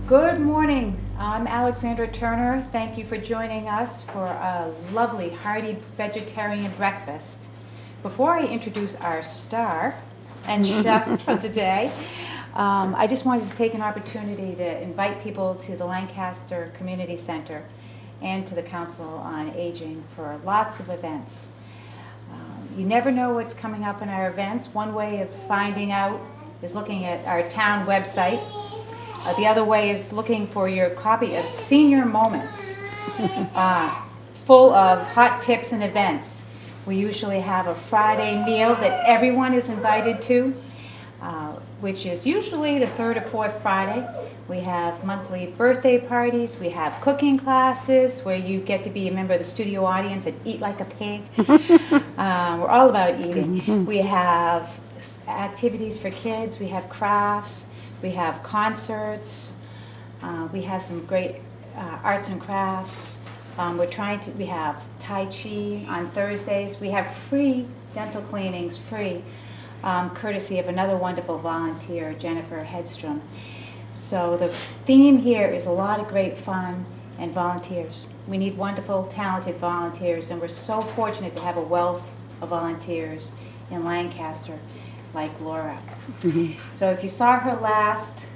Good morning. I'm Alexandra Turner. Thank you for joining us for a lovely, hearty vegetarian breakfast. Before I introduce our star and chef for the day, I just wanted to take an opportunity to invite people to the Lancaster Community Center and to the Council on Aging for lots of events. You never know what's coming up in our events. One way of finding out is looking at our town website. The other way is looking for your copy of Senior Moments, full of hot tips and events. We usually have a Friday meal that everyone is invited to, which is usually the third or fourth Friday. We have monthly birthday parties. We have cooking classes where you get to be a member of the studio audience and eat like a pig. We're all about eating. We have activities for kids. We have crafts. We have concerts. We have some great arts and crafts. We have Tai Chi on Thursdays. We have free dental cleanings, courtesy of another wonderful volunteer, Jennifer Hedstrom. So the theme here is a lot of great fun and volunteers. We need wonderful, talented volunteers, and we're so fortunate to have a wealth of volunteers in Lancaster, like Laura. So if you saw her last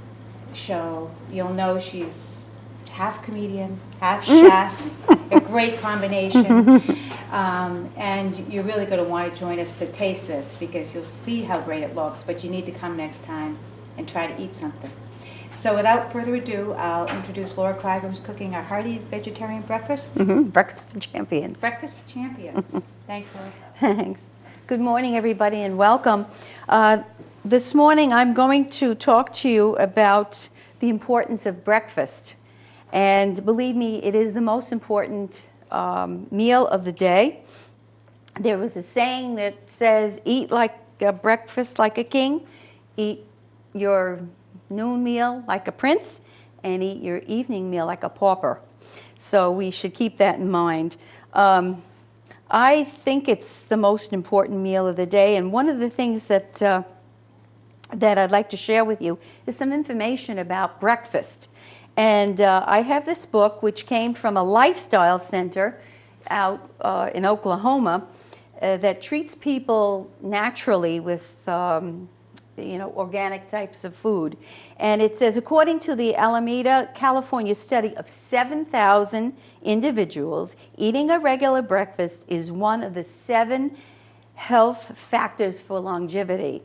show, you'll know she's half comedian, half chef, a great combination. And you're really going to want to join us to taste this because you'll see how great it looks, but you need to come next time and try to eat something. So without further ado, I'll introduce Laura Krieger, who's cooking our hearty vegetarian breakfast. Breakfast for champions. Breakfast for champions. Thanks, Laura. Thanks. Good morning, everybody, and welcome. This morning, I'm going to talk to you about the importance of breakfast. And believe me, it is the most important meal of the day. There was a saying that says, eat like a breakfast like a king, eat your noon meal like a prince, and eat your evening meal like a pauper. So we should keep that in mind. I think it's the most important meal of the day, and one of the things that I'd like to share with you is some information about breakfast. And I have this book, which came from a lifestyle center out in Oklahoma that treats people naturally with organic types of food. And it says, according to the Alameda, California study of 7,000 individuals, eating a regular breakfast is one of the 7 health factors for longevity.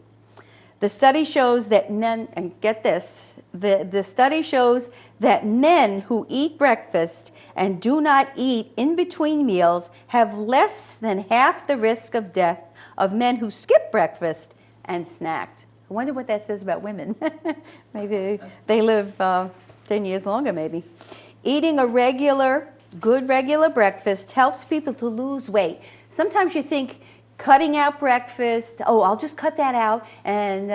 The study shows that men, and get this, the study shows that men who eat breakfast and do not eat in between meals have less than half the risk of death of men who skip breakfast and snacked. I wonder what that says about women. Maybe they live 10 years longer, maybe. Eating a good regular breakfast helps people to lose weight. Sometimes you think cutting out breakfast, I'll just cut that out and,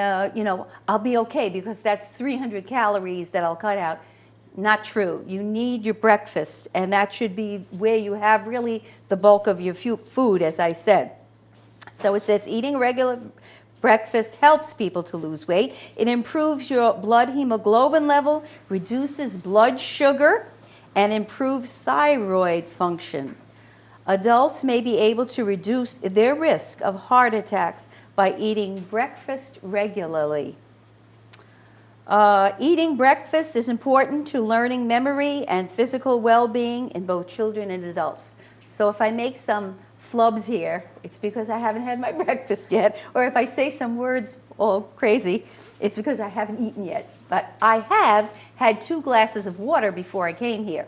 I'll be okay because that's 300 calories that I'll cut out. Not true. You need your breakfast, and that should be where you have really the bulk of your food, as I said. So it says eating regular breakfast helps people to lose weight. It improves your blood hemoglobin level, reduces blood sugar, and improves thyroid function. Adults may be able to reduce their risk of heart attacks by eating breakfast regularly. Eating breakfast is important to learning, memory, and physical well-being in both children and adults. So if I make some flubs here, it's because I haven't had my breakfast yet. Or if I say some words all crazy, it's because I haven't eaten yet. But I have had 2 glasses of water before I came here.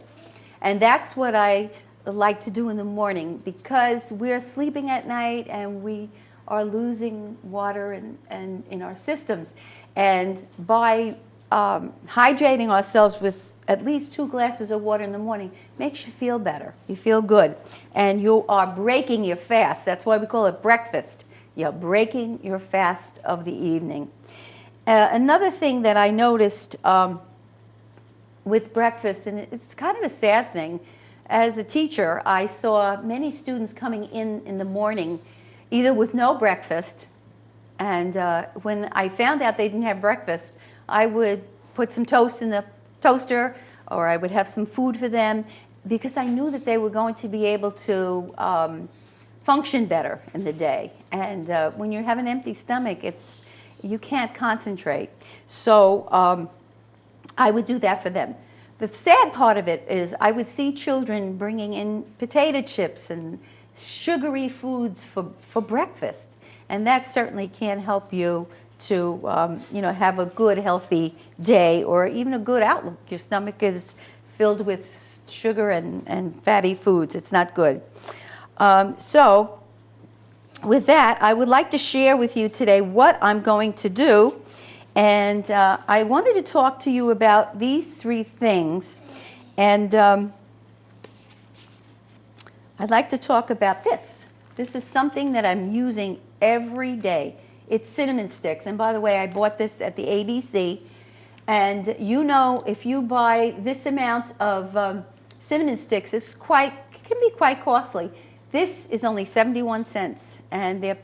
And that's what I like to do in the morning because we're sleeping at night and we are losing water in our systems. And by hydrating ourselves with at least 2 glasses of water in the morning makes you feel better. You feel good. And you are breaking your fast. That's why we call it breakfast. You're breaking your fast of the evening. Another thing that I noticed with breakfast, and it's kind of a sad thing, as a teacher, I saw many students coming in the morning either with no breakfast, and when I found out they didn't have breakfast, I would put some toast in the toaster, or I would have some food for them, because I knew that they were going to be able to function better in the day. And when you have an empty stomach, you can't concentrate. So I would do that for them. The sad part of it is I would see children bringing in potato chips and sugary foods for breakfast. And that certainly can't help you to have a good, healthy day, or even a good outlook. Your stomach is filled with sugar and fatty foods. It's not good. So with that, I would like to share with you today what I'm going to do. And I wanted to talk to you about these three things. And I'd like to talk about this. This is something that I'm using every day. It's cinnamon sticks. And by the way, I bought this at the ABC. And if you buy this amount of cinnamon sticks, it can be quite costly. This is only 71 cents. And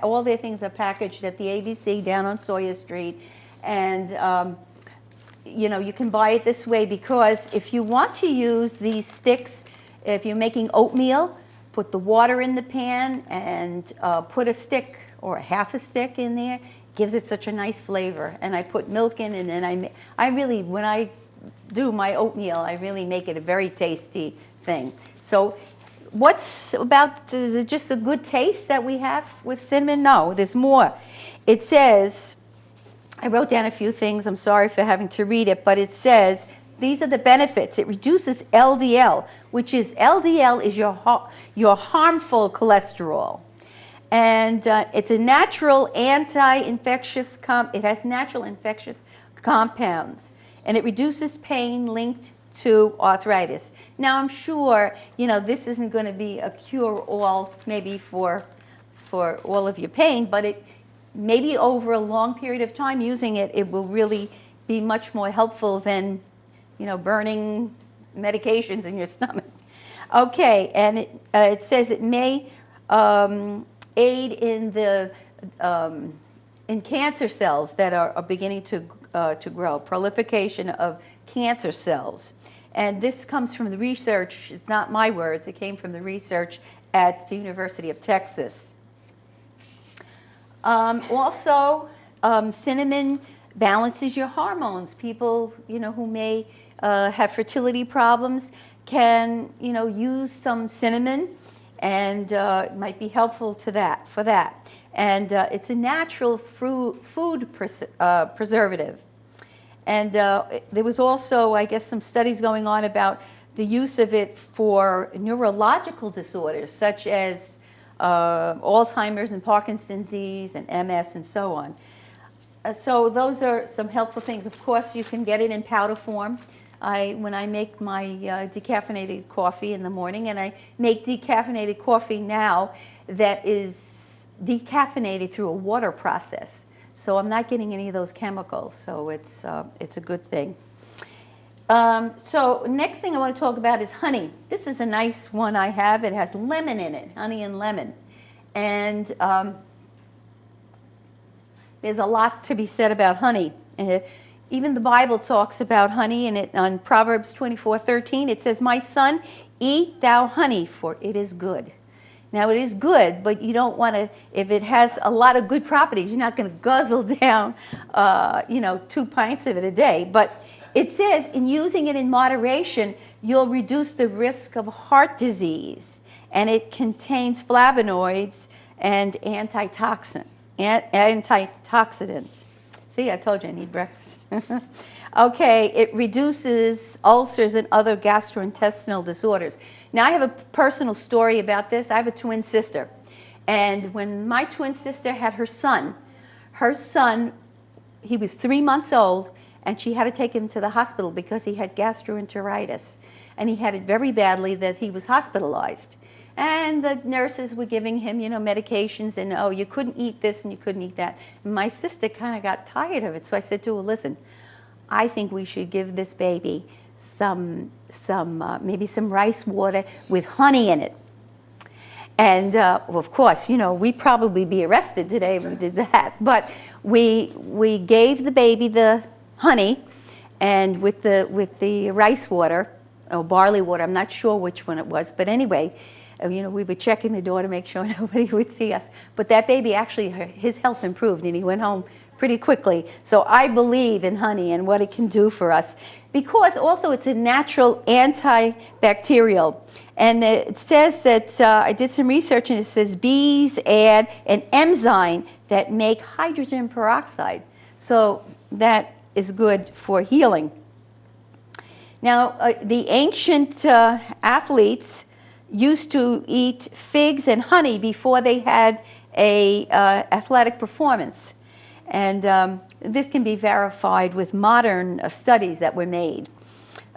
all their things are packaged at the ABC down on Sawyer Street. And you can buy it this way, because if you want to use these sticks, if you're making oatmeal, put the water in the pan and put a stick or half a stick in there. Gives it such a nice flavor. And I put milk in, and then when I do my oatmeal, I really make it a very tasty thing. So is it just a good taste that we have with cinnamon? No, there's more. It says, I wrote down a few things. I'm sorry for having to read it, but it says, these are the benefits. It reduces LDL, which is your harmful cholesterol. And it's a natural anti-infectious, it has natural infectious compounds. And it reduces pain linked to arthritis. Now, I'm sure, this isn't going to be a cure-all maybe for all of your pain, but maybe over a long period of time using it, it will really be much more helpful than, burning medications in your stomach. Okay, and it says it may aid in in cancer cells that are beginning to grow, proliferation of cancer cells. And this comes from the research. It's not my words. It came from the research at the University of Texas. Also, cinnamon balances your hormones. People, who may have fertility problems can, use some cinnamon, and it might be helpful for that. And it's a natural food preservative. And there was also, I guess, some studies going on about the use of it for neurological disorders, such as Alzheimer's and Parkinson's disease and MS and so on. So those are some helpful things. Of course, you can get it in powder form. When I make my decaffeinated coffee in the morning, and I make decaffeinated coffee now that is decaffeinated through a water process. So I'm not getting any of those chemicals, so it's a good thing. So next thing I want to talk about is honey. This is a nice one I have. It has lemon in it, honey and lemon. And there's a lot to be said about honey. Even the Bible talks about honey, and on Proverbs 24:13, it says, "My son, eat thou honey, for it is good." Now, it is good, but you don't want to, if it has a lot of good properties, you're not going to guzzle down, 2 pints of it a day. But it says, in using it in moderation, you'll reduce the risk of heart disease. And it contains flavonoids and antioxidants. See, I told you I need breakfast. Okay, it reduces ulcers and other gastrointestinal disorders. Now, I have a personal story about this. I have a twin sister. And when my twin sister had her son, he was 3 months old, and she had to take him to the hospital because he had gastroenteritis. And he had it very badly that he was hospitalized. And the nurses were giving him, medications, and, oh, you couldn't eat this and you couldn't eat that. And my sister kind of got tired of it, so I said to her, listen, I think we should give this baby maybe some rice water with honey in it. And well, of course, we'd probably be arrested today if we did that. But we gave the baby the honey, And with the rice water, or barley water, I'm not sure which one it was, but anyway, we were checking the door to make sure nobody would see us. But that baby actually, his health improved, and he went home pretty quickly. So I believe in honey and what it can do for us, because also it's a natural antibacterial. And it says that, I did some research, and it says bees add an enzyme that make hydrogen peroxide. So that is good for healing. Now, the ancient athletes used to eat figs and honey before they had a athletic performance. And this can be verified with modern studies that were made.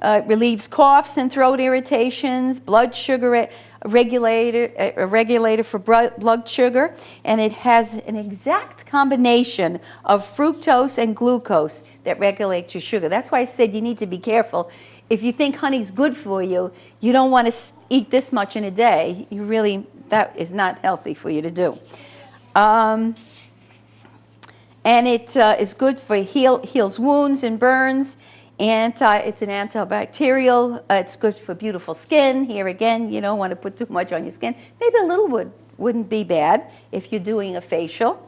It relieves coughs and throat irritations, blood sugar regulator for blood sugar, and it has an exact combination of fructose and glucose that regulates your sugar. That's why I said you need to be careful. If you think honey's good for you, you don't want to eat this much in a day. That is not healthy for you to do. And it is good for heals wounds and burns. It's an antibacterial. It's good for beautiful skin. Here again, you don't want to put too much on your skin. Maybe a little wouldn't be bad if you're doing a facial.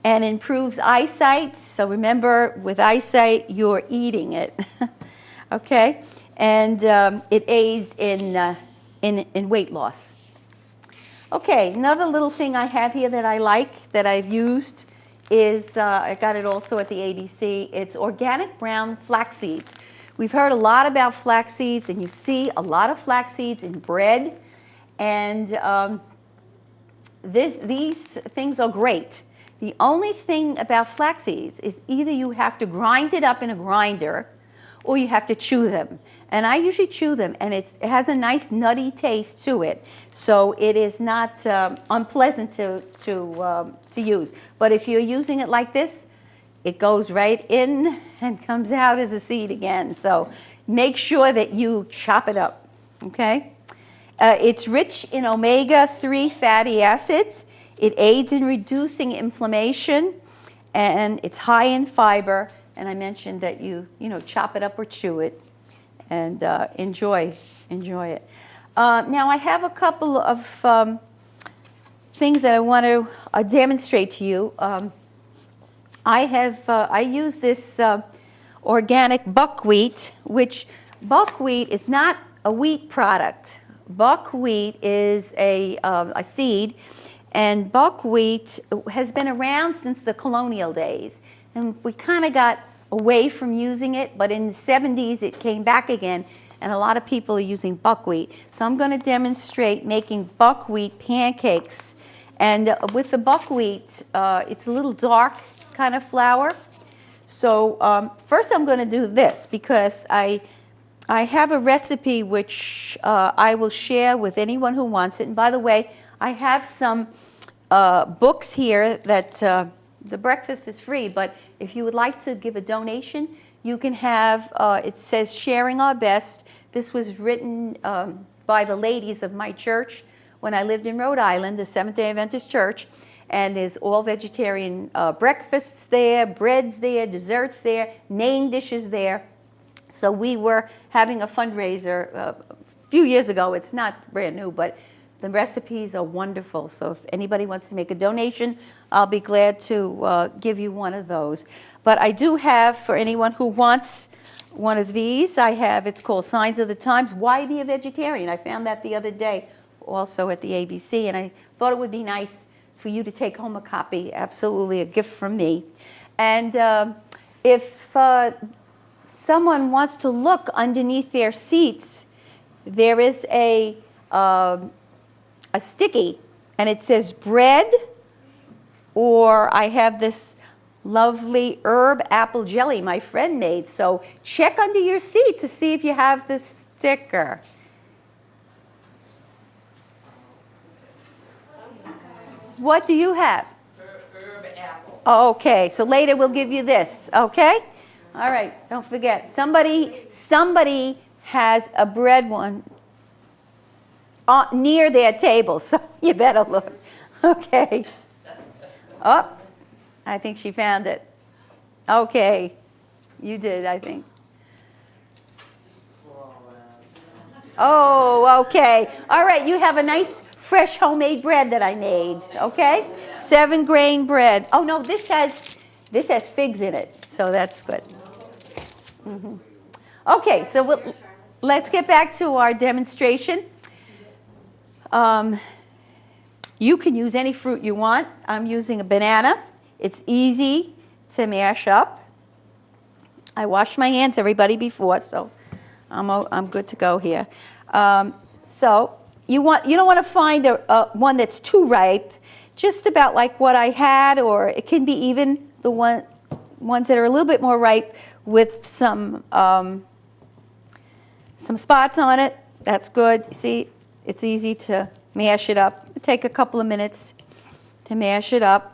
And improves eyesight. So remember, with eyesight, you're eating it. Okay? And it aids in weight loss. Okay, another little thing I have here that I like, that I've used, is, I got it also at the ABC, it's organic brown flax seeds. We've heard a lot about flax seeds, and you see a lot of flax seeds in bread. And these things are great. The only thing about flax seeds is either you have to grind it up in a grinder, or you have to chew them. And I usually chew them, and it has a nice nutty taste to it. So it is not unpleasant to use. But if you're using it like this, it goes right in and comes out as a seed again. So make sure that you chop it up, okay? It's rich in omega-3 fatty acids. It aids in reducing inflammation, and it's high in fiber. And I mentioned that you chop it up or chew it, and enjoy it. Now I have a couple of things that I want to demonstrate to you. I use this organic buckwheat, which buckwheat is not a wheat product. Buckwheat is a seed, and buckwheat has been around since the colonial days. And we kind of got away from using it, but in the 70s it came back again, and a lot of people are using buckwheat. So I'm going to demonstrate making buckwheat pancakes. And with the buckwheat, it's a little dark kind of flour. So first I'm going to do this, because I have a recipe which I will share with anyone who wants it. And by the way, I have some books here that the breakfast is free, but if you would like to give a donation, you can have, it says Sharing Our Best. This was written by the ladies of my church when I lived in Rhode Island, the Seventh-day Adventist Church. And there's all vegetarian breakfasts there, breads there, desserts there, main dishes there. So we were having a fundraiser a few years ago. It's not brand new, but the recipes are wonderful. So if anybody wants to make a donation, I'll be glad to give you one of those. But I do have, for anyone who wants one of these, it's called Signs of the Times, Why Be a Vegetarian? I found that the other day also at the ABC, and I thought it would be nice for you to take home a copy. Absolutely a gift from me. And if someone wants to look underneath their seats, there is a sticky, and it says bread, or I have this lovely herb apple jelly my friend made. So check under your seat to see if you have this sticker. What do you have? Herb apple. Okay, so later we'll give you this, okay? All right, don't forget. Somebody has a bread one near their table, so you better look. Okay. Oh, I think she found it. Okay, you did, I think. Oh, okay. All right, you have a nice fresh homemade bread that I made, okay? 7-grain bread. Oh no, this has figs in it, so that's good. Okay, so let's get back to our demonstration. You can use any fruit you want. I'm using a banana. It's easy to mash up. I washed my hands, everybody, before, so I'm good to go here. So you don't want to find one that's too ripe, just about like what I had, or it can be even the ones that are a little bit more ripe with some spots on it. That's good. See, it's easy to mash it up. It'll take a couple of minutes to mash it up.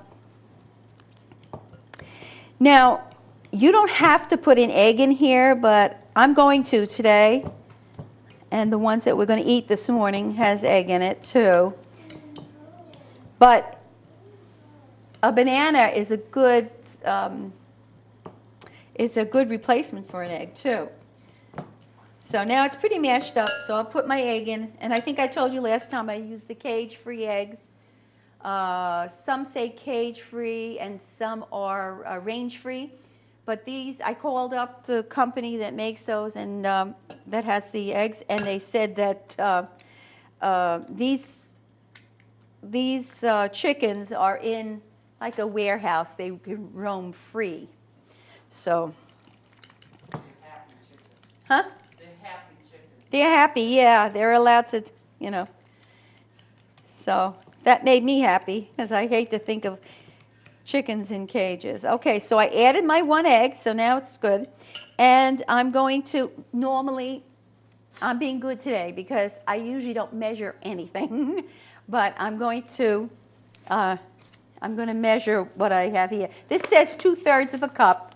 Now, you don't have to put an egg in here, but I'm going to today. And the ones that we're going to eat this morning has egg in it too. But a banana is a good replacement for an egg too. So now it's pretty mashed up, so I'll put my egg in. And I think I told you last time I used the cage-free eggs. Some say cage-free and some are range-free. But these, I called up the company that makes those and that has the eggs, and they said that these chickens are in like a warehouse. They can roam free. So, huh? They're happy chickens. They're happy, yeah. They're allowed to, you know. So that made me happy, because I hate to think of chickens in cages. Okay, so I added my 1 egg, so now it's good. And I'm going to, normally, I'm being good today because I usually don't measure anything. But I'm going to measure what I have here. This says 2/3 of a cup.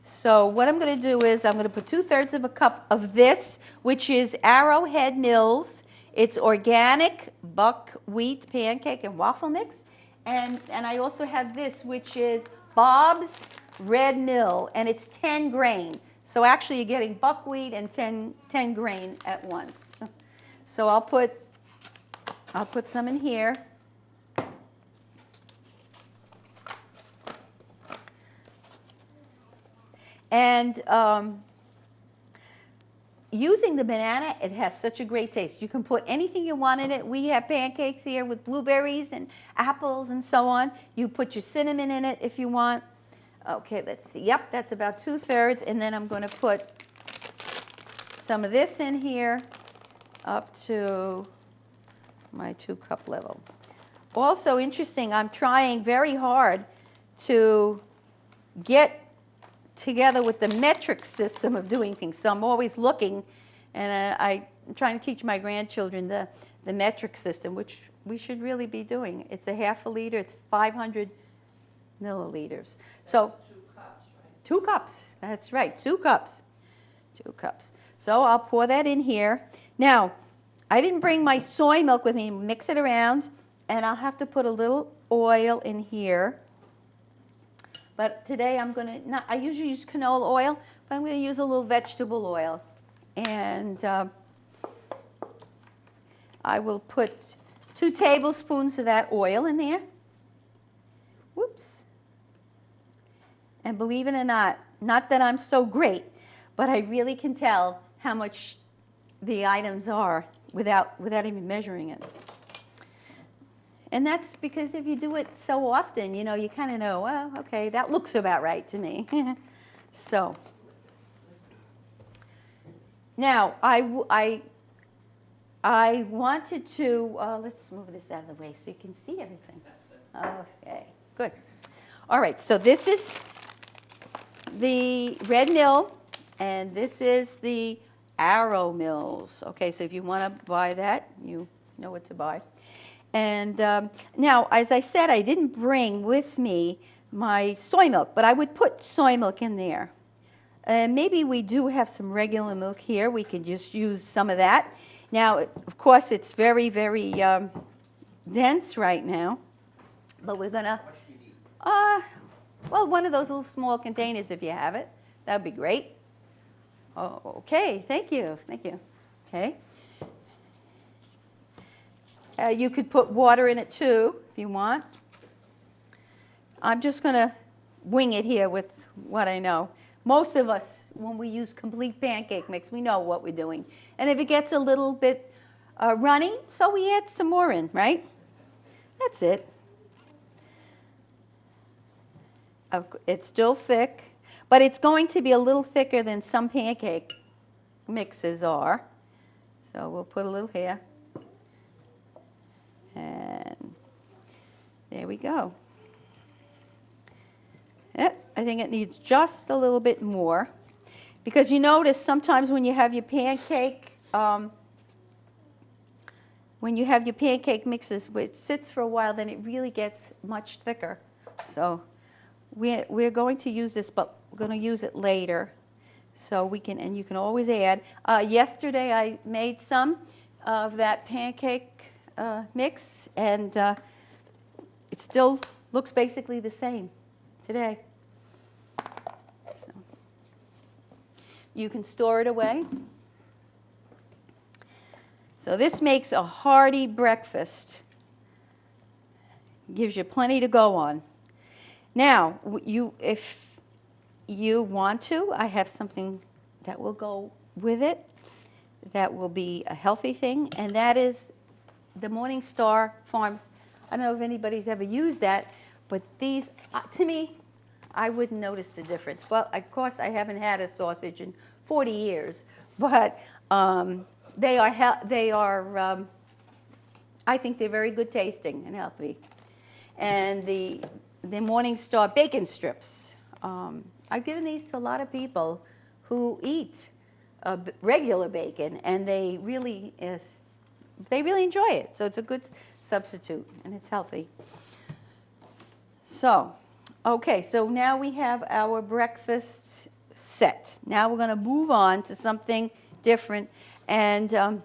So what I'm going to do is I'm going to put 2/3 of a cup of this, which is Arrowhead Mills. It's organic buckwheat pancake and waffle mix. And I also have this, which is Bob's Red Mill, and it's 10 grain. So actually you're getting buckwheat and 10 grain at once. So I'll put some in here. And using the banana, it has such a great taste. You can put anything you want in it. We have pancakes here with blueberries and apples and so on. You put your cinnamon in it if you want. Okay, let's see. Yep, that's about 2/3. And then I'm going to put some of this in here up to my 2-cup level. Also interesting, I'm trying very hard to get together with the metric system of doing things. So I'm always looking, and I'm trying to teach my grandchildren the metric system, which we should really be doing. It's a 1/2 liter. It's 500 milliliters. So 2 cups, right? 2 cups. That's right. 2 cups. 2 cups. So I'll pour that in here. Now, I didn't bring my soy milk with me. Mix it around, and I'll have to put a little oil in here. But today I'm going to, I usually use canola oil, but I'm going to use a little vegetable oil. And I will put 2 tablespoons of that oil in there. Whoops. And believe it or not that I'm so great, but I really can tell how much the items are without even measuring it. And that's because if you do it so often, you know, you kind of know, well, okay, that looks about right to me. So now I wanted to, let's move this out of the way so you can see everything. Okay, good. All right, so this is the Red Mill, and this is the Arrow Mills. Okay, so if you want to buy that, you know what to buy. And now, as I said, I didn't bring with me my soy milk, but I would put soy milk in there. Maybe we do have some regular milk here. We can just use some of that. Now, of course, it's very, very dense right now, but we're going to, well, one of those little small containers if you have it. That would be great. Oh, okay, thank you, thank you. Okay, You could put water in it too, if you want. I'm just going to wing it here with what I know. Most of us, when we use complete pancake mix, we know what we're doing. And if it gets a little bit runny, so we add some more in, right? That's it. It's still thick, but it's going to be a little thicker than some pancake mixes are. So we'll put a little here. And there we go. I think it needs just a little bit more, because you notice sometimes when you have your pancake mixes, it sits for a while, then it really gets much thicker. So we're going to use this, but we're going to use it later. So we can, and you can always add. Yesterday I made some of that pancake mix, and it still looks basically the same today. So you can store it away. So this makes a hearty breakfast. Gives you plenty to go on. Now, if you want to, I have something that will go with it that will be a healthy thing, and that is the Morningstar Farms. I don't know if anybody's ever used that, but these, to me, I wouldn't notice the difference. Well, of course, I haven't had a sausage in 40 years, but they are I think they're very good tasting and healthy. And the Morningstar bacon strips. I've given these to a lot of people who eat regular bacon, and they really enjoy it. So it's a good substitute, and it's healthy. So, okay, so now we have our breakfast set. Now we're going to move on to something different. And,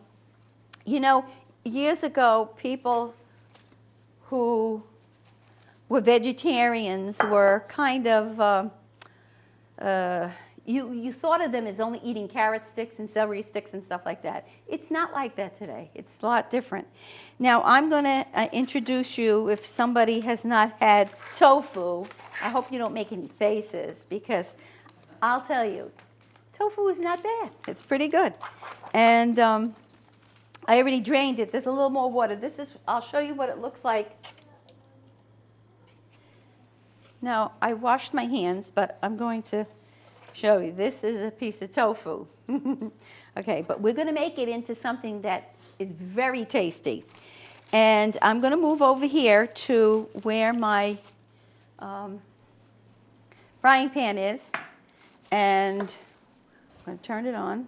you know, years ago, people who were vegetarians were kind of, you thought of them as only eating carrot sticks and celery sticks and stuff like that. It's not like that today. It's a lot different. Now, I'm going to introduce you, if somebody has not had tofu, I hope you don't make any faces, because I'll tell you, tofu is not bad. It's pretty good. And I already drained it. There's a little more water. I'll show you what it looks like. Now, I washed my hands, but I'm going to show you. This is a piece of tofu. Okay, but we're going to make it into something that is very tasty. And I'm going to move over here to where my frying pan is. And I'm going to turn it on.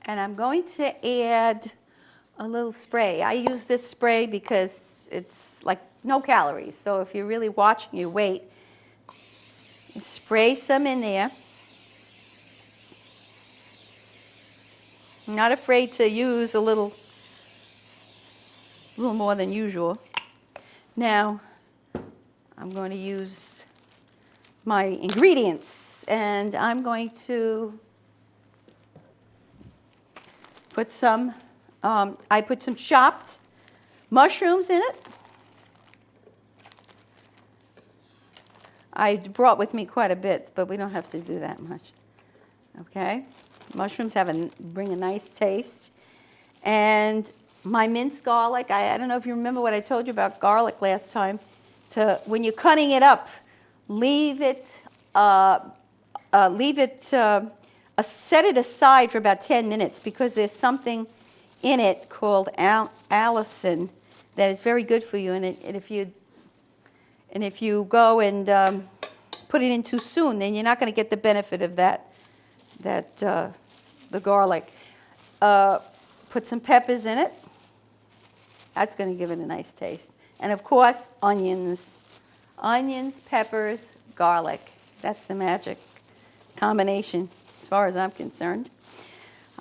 And I'm going to add a little spray. I use this spray because it's like no calories. So if you're really watching your weight, spray some in there. I'm not afraid to use a little more than usual. Now, I'm going to use my ingredients, and I'm going to put some, I put some chopped mushrooms in it. I brought with me quite a bit, but we don't have to do that much. Okay? Mushrooms bring a nice taste. And my minced garlic, I don't know if you remember what I told you about garlic last time. When you're cutting it up, set it aside for about 10 minutes, because there's something in it called allicin that is very good for you. And if you go and put it in too soon, then you're not going to get the benefit of the garlic. Put some peppers in it. That's going to give it a nice taste. And of course, onions. Onions, peppers, garlic. That's the magic combination as far as I'm concerned.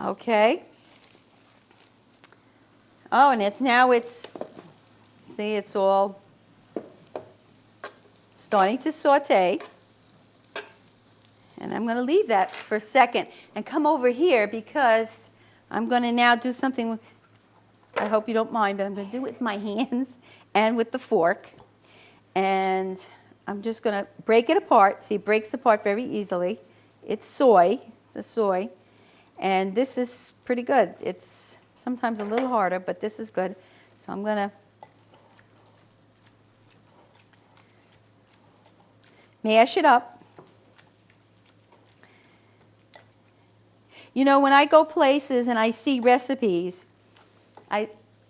Okay. Oh, and it's all starting to saute. And I'm going to leave that for a second and come over here, because I'm going to now do something, I hope you don't mind, but I'm going to do it with my hands and with the fork. And I'm just going to break it apart. See, it breaks apart very easily. It's soy. It's a soy. And this is pretty good. It's sometimes a little harder, but this is good. So I'm going to mash it up. You know, when I go places and I see recipes,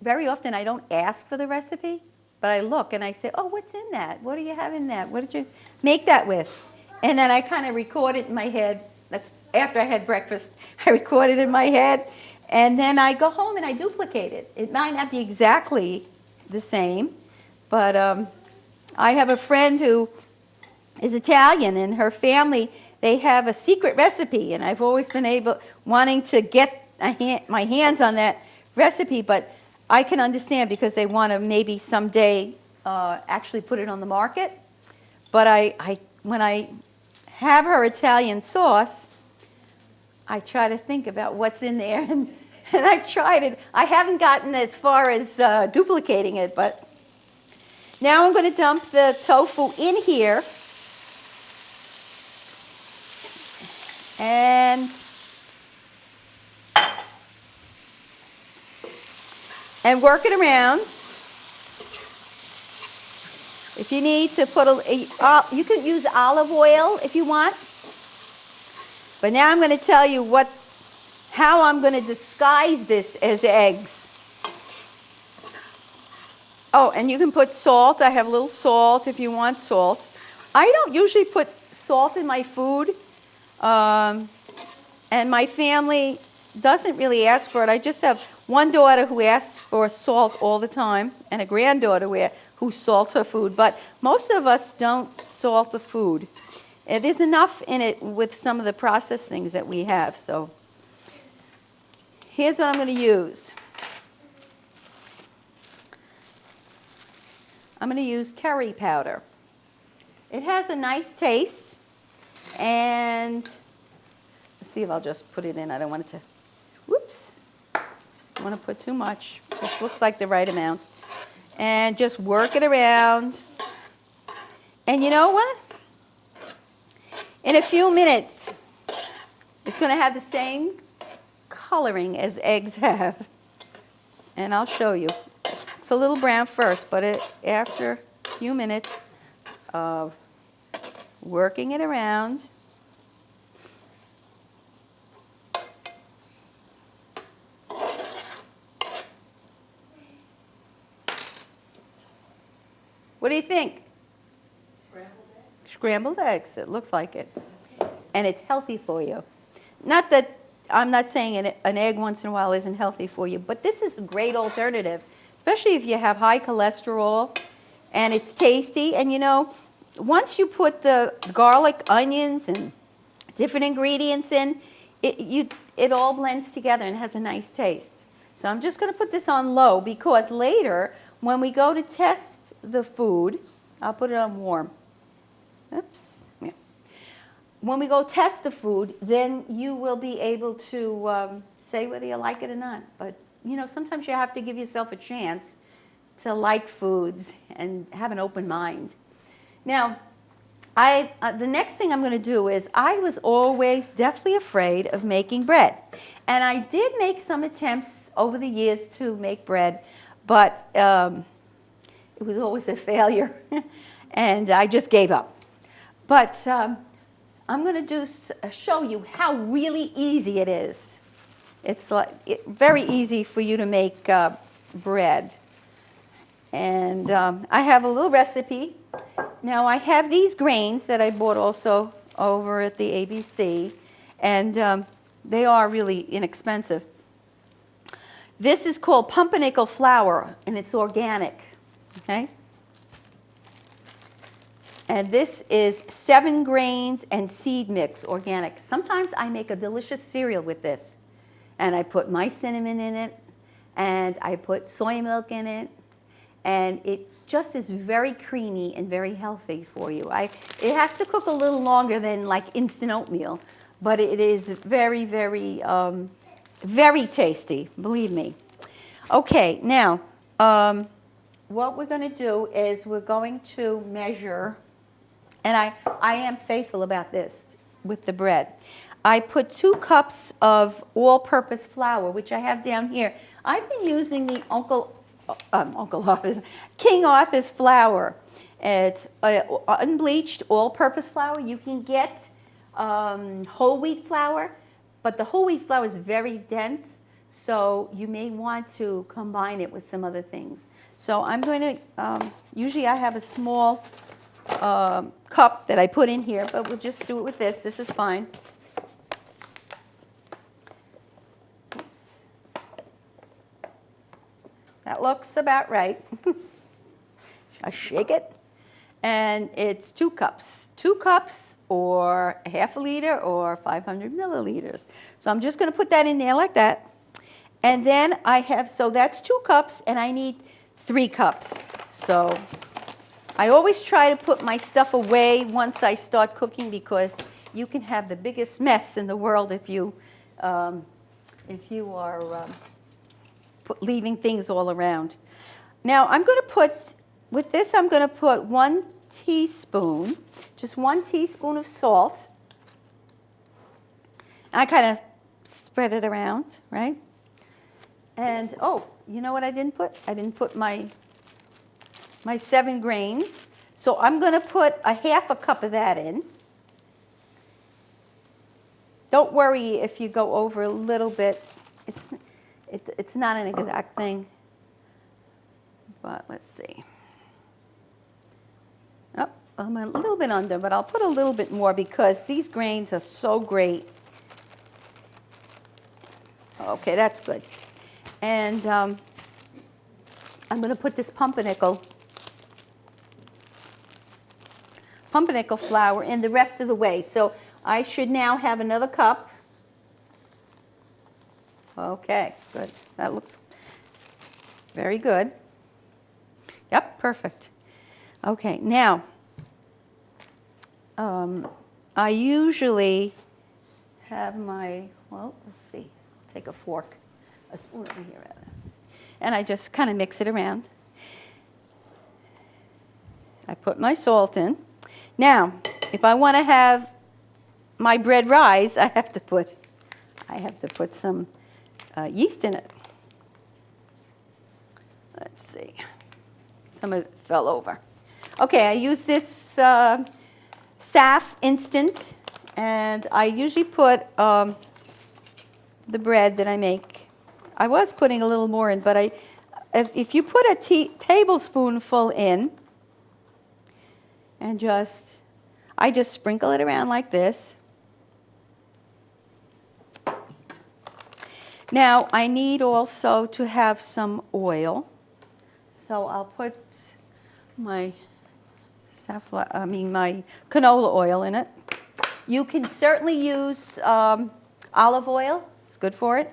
very often I don't ask for the recipe, but I look and I say, oh, what's in that? What do you have in that? What did you make that with? And then I kind of record it in my head. That's after I had breakfast. I record it in my head. And then I go home and I duplicate it. It might not be exactly the same, but I have a friend who is Italian, and her family, they have a secret recipe, and I've always been wanting to get my hands on that recipe, but I can understand because they want to maybe someday actually put it on the market. But when I have her Italian sauce, I try to think about what's in there, and I've tried it. I haven't gotten as far as duplicating it, but now I'm going to dump the tofu in here. And work it around. If you need to put you can use olive oil if you want. But now I'm going to tell you how I'm going to disguise this as eggs. Oh, and you can put salt. I have a little salt if you want salt. I don't usually put salt in my food. And my family doesn't really ask for it. I just have one daughter who asks for salt all the time, and a granddaughter who salts her food. But most of us don't salt the food. There's enough in it with some of the processed things that we have. So here's what I'm going to use. I'm going to use curry powder. It has a nice taste. And let's see if I'll just put it in. I don't want it to, whoops. I don't want to put too much. This looks like the right amount. And just work it around. And you know what? In a few minutes, it's going to have the same coloring as eggs have. And I'll show you. It's a little brown first, but after a few minutes of working it around, what do you think? Scrambled eggs? Scrambled eggs, it looks like it. And it's healthy for you. Not that I'm not saying an egg once in a while isn't healthy for you, but this is a great alternative, especially if you have high cholesterol and it's tasty. And you know, once you put the garlic, onions, and different ingredients in, it all blends together and has a nice taste. So I'm just going to put this on low because later, when we go to test the food, I'll put it on warm. Oops. Yeah. When we go test the food, then you will be able to say whether you like it or not. But, you know, sometimes you have to give yourself a chance to like foods and have an open mind. Now, the next thing I'm going to do is I was always deathly afraid of making bread. And I did make some attempts over the years to make bread, but it was always a failure, and I just gave up. But I'm going to show you how really easy it is. It's very easy for you to make bread. And I have a little recipe. Now I have these grains that I bought also over at the ABC, and they are really inexpensive. This is called pumpernickel flour, and it's organic. Okay? And this is 7 grains and seed mix, organic. Sometimes I make a delicious cereal with this. And I put my cinnamon in it, and I put soy milk in it, and it just is very creamy and very healthy for you. It has to cook a little longer than like instant oatmeal, but it is very, very Very tasty, believe me. Okay, now, what we're going to do is we're going to measure, and I am faithful about this with the bread. I put 2 cups of all-purpose flour, which I have down here. I've been using the King Arthur's flour. It's unbleached all-purpose flour. You can get whole wheat flour, but the whole wheat flour is very dense, so you may want to combine it with some other things. So I'm going to, usually I have a small cup that I put in here, but we'll just do it with this. This is fine. Oops. That looks about right. I shake it, and it's 2 cups. 2 cups or a half a liter or 500 milliliters. So I'm just going to put that in there like that. And then I have, so that's 2 cups, and I need 3 cups. So I always try to put my stuff away once I start cooking, because you can have the biggest mess in the world if you are leaving things all around. Now I'm going to put, with this I'm going to put 1 teaspoon, just 1 teaspoon of salt. I kind of spread it around, right? And, oh, you know what I didn't put? I didn't put my 7 grains. So I'm going to put a half a cup of that in. Don't worry if you go over a little bit. It's not an exact thing. But let's see. Oh, I'm a little bit under, but I'll put a little bit more because these grains are so great. Okay, that's good. And I'm going to put this pumpernickel flour in the rest of the way. So I should now have another cup. Okay, good. That looks very good. Yep, perfect. Okay, now, I usually have my, well, let's see, take a fork, a spoon over here, rather. And I just kind of mix it around. I put my salt in. Now, if I want to have my bread rise, I have to put some yeast in it. Let's see. Some of it fell over. Okay, I use this Saf Instant, and I usually put the bread that I make. I was putting a little more in, but if you put a tablespoonful in, and I just sprinkle it around like this. Now I need also to have some oil, so I'll put my my canola oil in it. You can certainly use olive oil; it's good for it.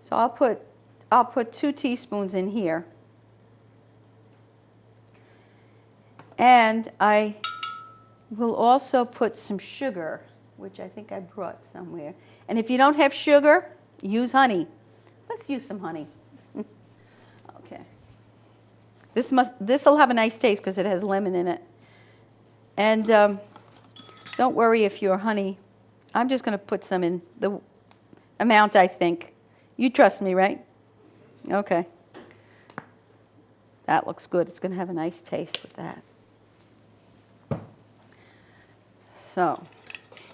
So I'll put 2 teaspoons in here. And I will also put some sugar, which I think I brought somewhere. And if you don't have sugar, use honey. Let's use some honey. Okay. This will have a nice taste because it has lemon in it. And don't worry if your honey, I'm just going to put some in the amount I think. You trust me, right? Okay. That looks good. It's going to have a nice taste with that. So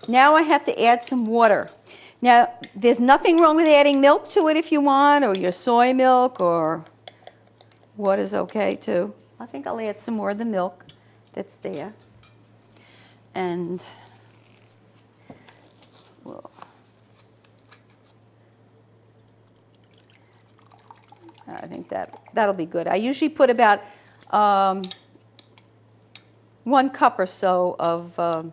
now I have to add some water. Now, there's nothing wrong with adding milk to it if you want, or your soy milk, or water's okay too. I think I'll add some more of the milk that's there. And well, I think that'll be good. I usually put about 1 cup or so of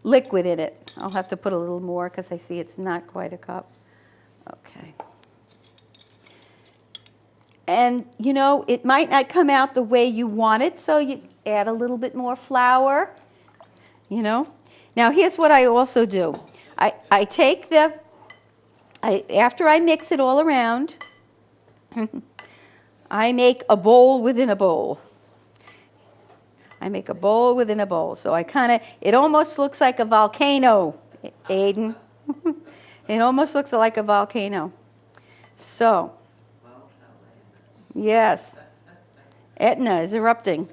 liquid in it. I'll have to put a little more because I see it's not quite a cup. Okay. And you know, it might not come out the way you want it, so you add a little bit more flour, you know. Now here's what I also do. I take after I mix it all around, I make a bowl within a bowl. I make a bowl within a bowl. So it almost looks like a volcano, Aiden. It almost looks like a volcano. So, yes, Etna is erupting.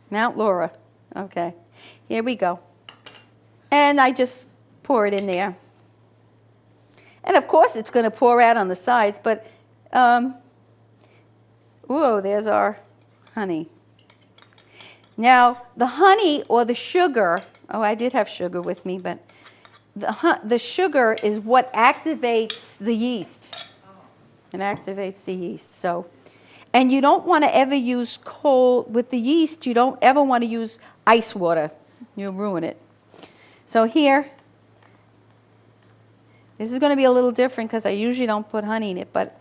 Mount Laura. Okay, here we go. And I just pour it in there. And of course it's going to pour out on the sides, but, whoa, there's our honey. Now, the honey or the sugar, oh, I did have sugar with me, but the sugar is what activates the yeast. It activates the yeast. So, and you don't want to ever use cold, with the yeast, you don't ever want to use ice water. You'll ruin it. So here, this is going to be a little different because I usually don't put honey in it, but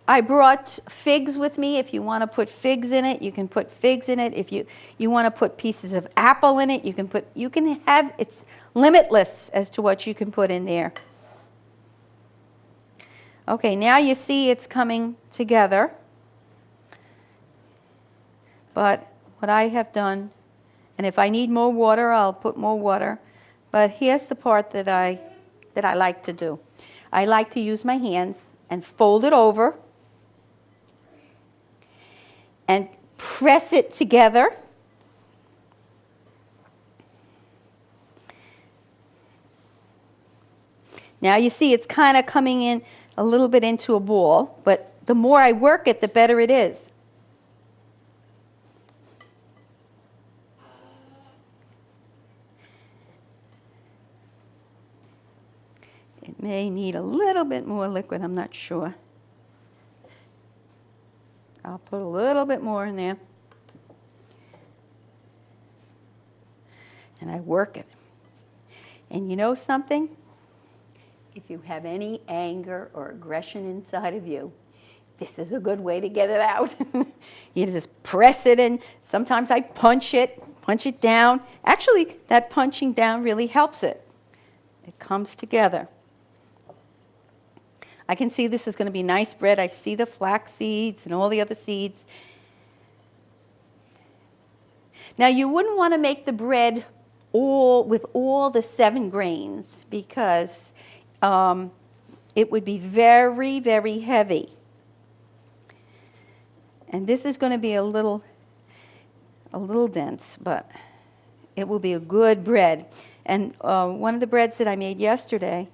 I brought figs with me. If you want to put figs in it, you can put figs in it. If you want to put pieces of apple in it, it's limitless as to what you can put in there. Okay, now you see it's coming together. But what I have done, and if I need more water, I'll put more water. But here's the part that I like to do. I like to use my hands and fold it over and press it together. Now you see it's kind of coming in a little bit into a ball, but the more I work it, the better it is. It may need a little bit more liquid, I'm not sure. I'll put a little bit more in there. And I work it. And you know something? If you have any anger or aggression inside of you, this is a good way to get it out. You just press it in. Sometimes I punch it down. Actually, that punching down really helps it. It comes together. I can see this is going to be nice bread. I see the flax seeds and all the other seeds. Now, you wouldn't want to make the bread with all the 7 grains because it would be very, very heavy. And this is going to be a little dense, but it will be a good bread. And one of the breads that I made yesterday,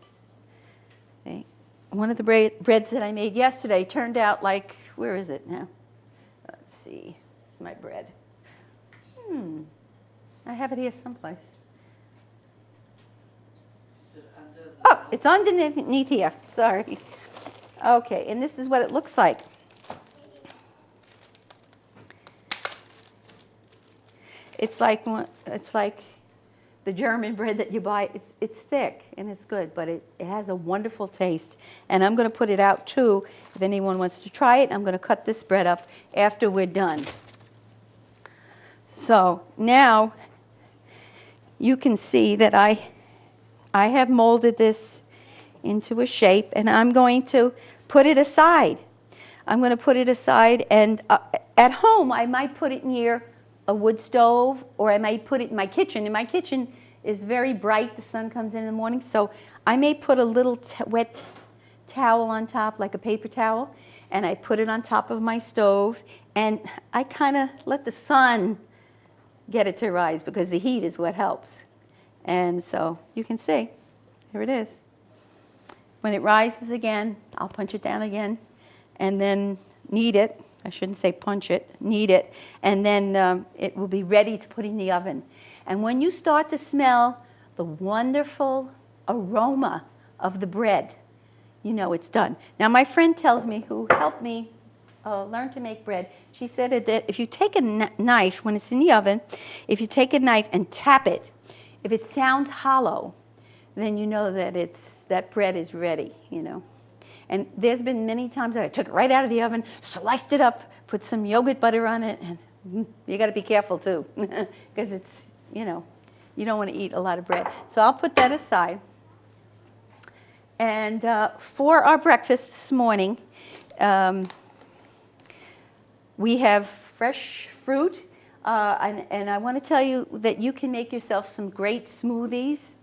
turned out like, where is it now? Let's see, it's my bread. I have it here someplace. Oh, it's underneath here, sorry. Okay, and this is what it looks like. It's like the German bread that you buy. It's thick and it's good, but it has a wonderful taste. And I'm going to put it out too. If anyone wants to try it, I'm going to cut this bread up after we're done. So now you can see that I have molded this into a shape, and I'm going to put it aside. I'm going to put it aside, and at home I might put it near a wood stove, or I might put it in my kitchen. And my kitchen is very bright. The sun comes in the morning, so I may put a little wet towel on top, like a paper towel, and I put it on top of my stove, and I kind of let the sun get it to rise because the heat is what helps. And so you can see, here it is. When it rises again, I'll punch it down again, and then knead it. I shouldn't say punch it, knead it, and then it will be ready to put in the oven. And when you start to smell the wonderful aroma of the bread, you know it's done. Now my friend tells me, who helped me learn to make bread, she said that if you take a knife, when it's in the oven, if you take a knife and tap it, if it sounds hollow, then you know that that bread is ready, you know. And there's been many times that I took it right out of the oven, sliced it up, put some yogurt butter on it, and you got to be careful too, because you know, you don't want to eat a lot of bread. So I'll put that aside. And for our breakfast this morning, we have fresh fruit. And I want to tell you that you can make yourself some great smoothies.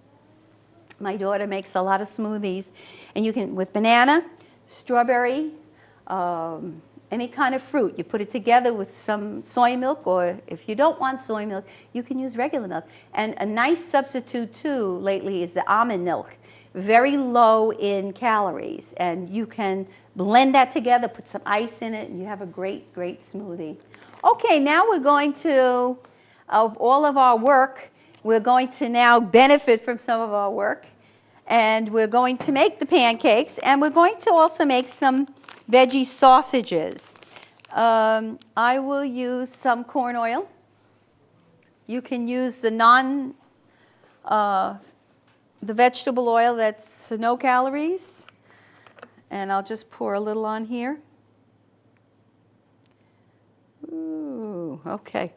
My daughter makes a lot of smoothies. And you can, with banana, strawberry, any kind of fruit. You put it together with some soy milk, or if you don't want soy milk, you can use regular milk. And a nice substitute, too, lately is the almond milk. Very low in calories. And you can blend that together, put some ice in it, and you have a great, great smoothie. Okay, now we're going to, of all of our work, we're going to now benefit from some of our work. And we're going to make the pancakes, and we're going to also make some veggie sausages. I will use some corn oil. You can use the the vegetable oil that's no calories. And I'll just pour a little on here. Ooh, okay.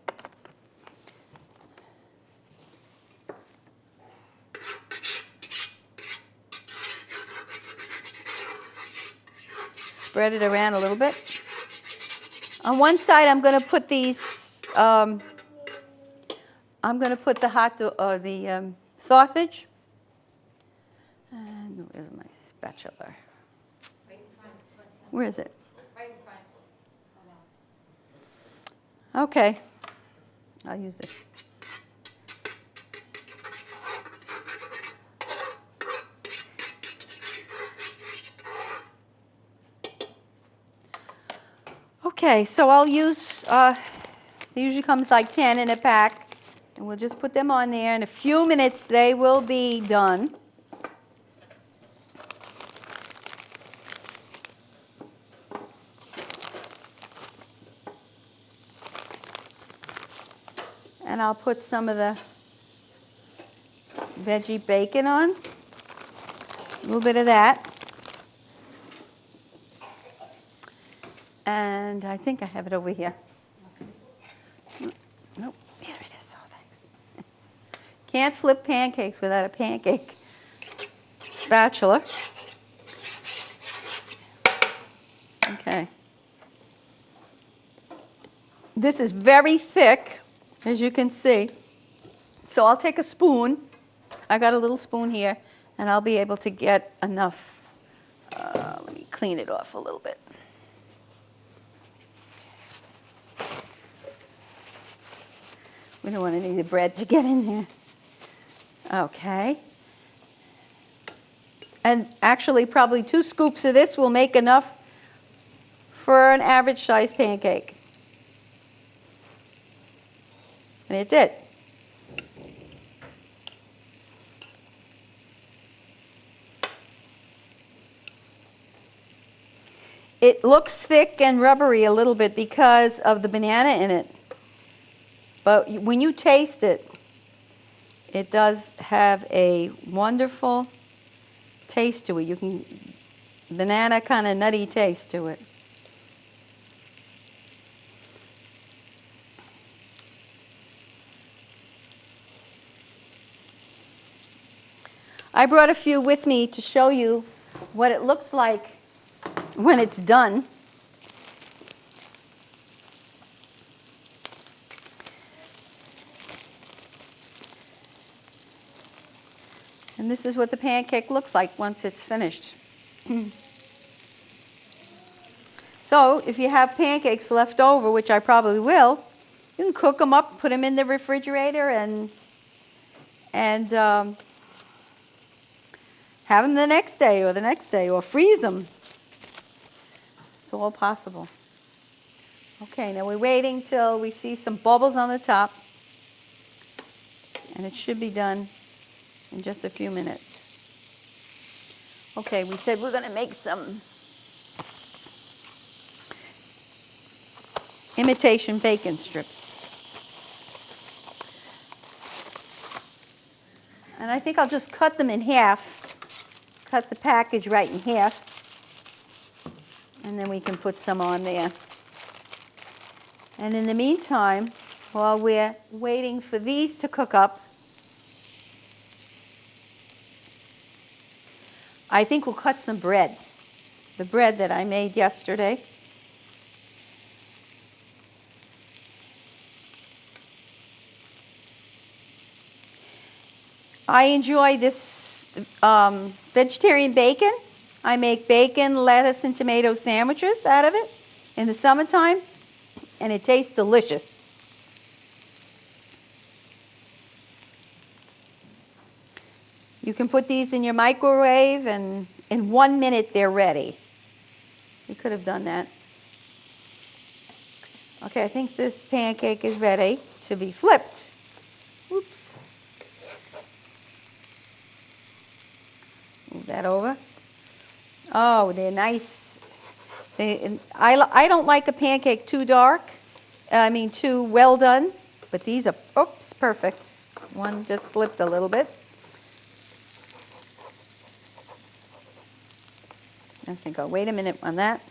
Spread it around a little bit. On one side, I'm going to put these. I'm going to put the sausage. And where's my spatula? Right in front. Where is it? Right in front. Oh, no. Okay. I'll use this. Okay, so I'll use, it usually comes like 10 in a pack, and we'll just put them on there. In a few minutes, they will be done. And I'll put some of the veggie bacon on, a little bit of that. And I think I have it over here. Nope, here it is. Oh, thanks. Can't flip pancakes without a pancake spatula. Okay. This is very thick, as you can see. So I'll take a spoon. I got a little spoon here, and I'll be able to get enough. Let me clean it off a little bit. We don't want any of the bread to get in here. Okay. And actually, probably 2 scoops of this will make enough for an average-sized pancake. And it did. It looks thick and rubbery a little bit because of the banana in it. But when you taste it, it does have a wonderful taste to it. You can, banana kind of nutty taste to it. I brought a few with me to show you what it looks like when it's done. And this is what the pancake looks like once it's finished. So if you have pancakes left over, which I probably will, you can cook them up, put them in the refrigerator, and have them the next day, or freeze them. It's all possible. Okay, now we're waiting till we see some bubbles on the top, and it should be done in just a few minutes. Okay, we said we're going to make some imitation bacon strips. And I think I'll just cut them in half. Cut the package right in half. And then we can put some on there. And in the meantime, while we're waiting for these to cook up, I think we'll cut some bread. The bread that I made yesterday. I enjoy this vegetarian bacon. I make bacon, lettuce, and tomato sandwiches out of it in the summertime, and it tastes delicious. You can put these in your microwave, and in 1 minute they're ready. You could have done that. Okay, I think this pancake is ready to be flipped. Oops. Move that over. Oh, they're nice. I don't like a pancake too dark. Too well done. But these are, oops, perfect. One just slipped a little bit. I think I'll wait a minute on that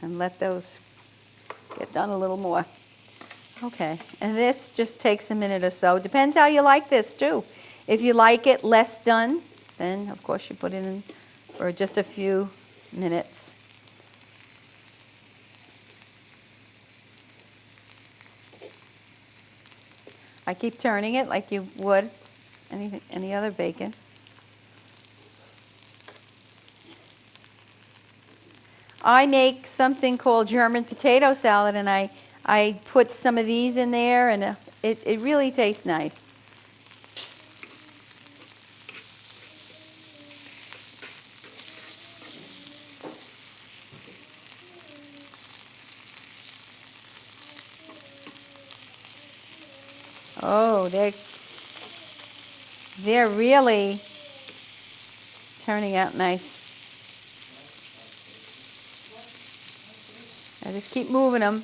and let those get done a little more. Okay, and this just takes a minute or so. Depends how you like this too. If you like it less done, then of course you put it in for just a few minutes. I keep turning it like you would any other bacon. I make something called German potato salad, and I put some of these in there, and it really tastes nice. Oh, they're really turning out nice. I just keep moving them.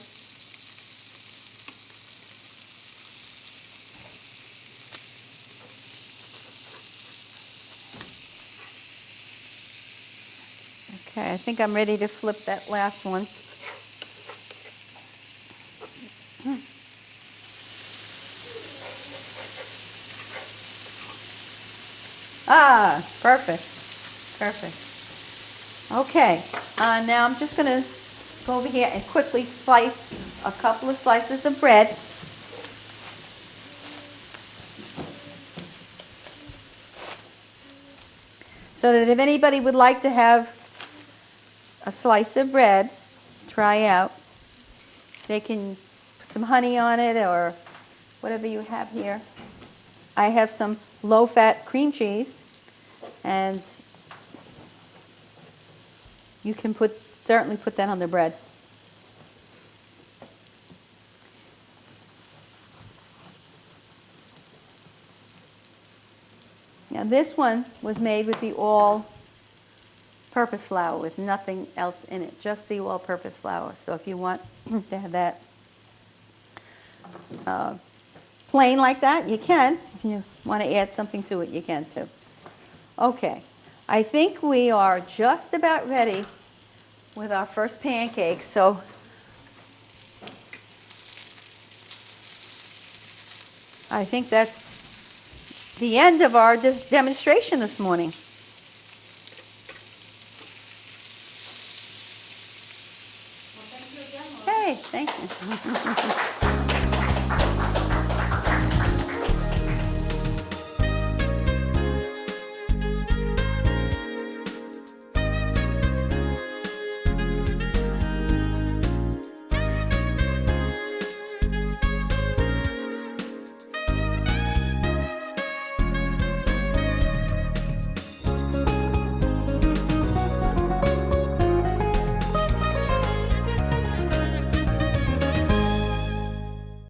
Okay, I think I'm ready to flip that last one. Ah, perfect. Perfect. Okay, now I'm just going to go over here and quickly slice a couple of slices of bread. So that if anybody would like to have a slice of bread, try out, they can put some honey on it or whatever you have here. I have some low-fat cream cheese, and you can certainly put that on the bread. Now this one was made with the all-purpose flour with nothing else in it, just the all-purpose flour. So if you want to have that plain like that, you can. If you want to add something to it, you can too. Okay, I think we are just about ready with our first pancake. So I think that's the end of our demonstration this morning. Well, thank you again, Laura. Hey, thank you.